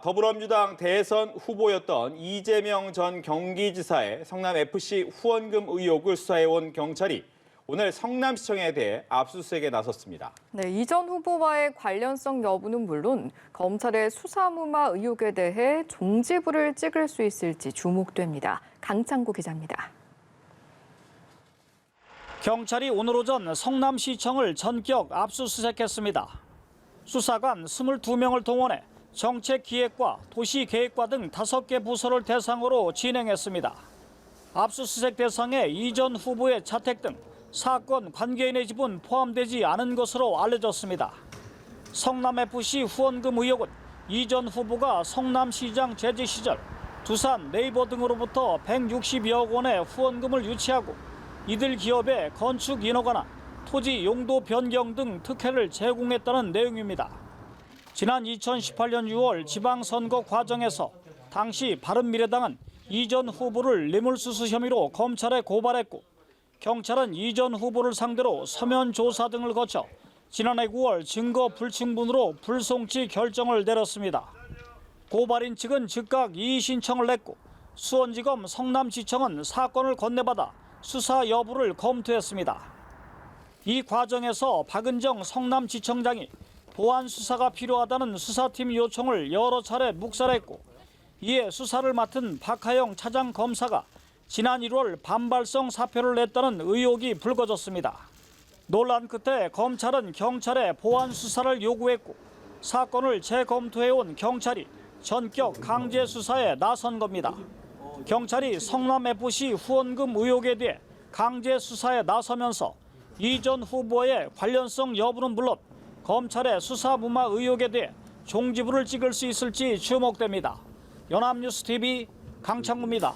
더불어민주당 대선 후보였던 이재명 전 경기지사의 성남FC 후원금 의혹을 수사해온 경찰이 오늘 성남시청에 대해 압수수색에 나섰습니다. 네, 이 전 후보와의 관련성 여부는 물론 검찰의 수사무마 의혹에 대해 종지부를 찍을 수 있을지 주목됩니다. 강창구 기자입니다. 경찰이 오늘 오전 성남시청을 전격 압수수색했습니다. 수사관 22명을 동원해 정책기획과 도시계획과 등 5개 부서를 대상으로 진행했습니다. 압수수색 대상에 이 전 후보의 자택 등 사건 관계인의 집은 포함되지 않은 것으로 알려졌습니다. 성남FC 후원금 의혹은 이 전 후보가 성남시장 재직 시절 두산, 네이버 등으로부터 160여억 원의 후원금을 유치하고 이들 기업에 건축 인허가나 토지 용도 변경 등 특혜를 제공했다는 내용입니다. 지난 2018년 6월 지방선거 과정에서 당시 바른미래당은 이 전 후보를 뇌물수수 혐의로 검찰에 고발했고 경찰은 이 전 후보를 상대로 서면 조사 등을 거쳐 지난해 9월 증거 불충분으로 불송치 결정을 내렸습니다. 고발인 측은 즉각 이의 신청을 냈고 수원지검 성남시청은 사건을 건네받아 수사 여부를 검토했습니다. 이 과정에서 박은정 성남지청장이 보안 수사가 필요하다는 수사팀 요청을 여러 차례 묵살했고 이에 수사를 맡은 박하영 차장검사가 지난 1월 반발성 사표를 냈다는 의혹이 불거졌습니다. 논란 끝에 검찰은 경찰에 보안 수사를 요구했고 사건을 재검토해온 경찰이 전격 강제 수사에 나선 겁니다. 경찰이 성남FC 후원금 의혹에 대해 강제 수사에 나서면서 이 전 후보의 관련성 여부는 물론 검찰의 수사무마 의혹에 대해 종지부를 찍을 수 있을지 주목됩니다. 연합뉴스TV 강창구입니다.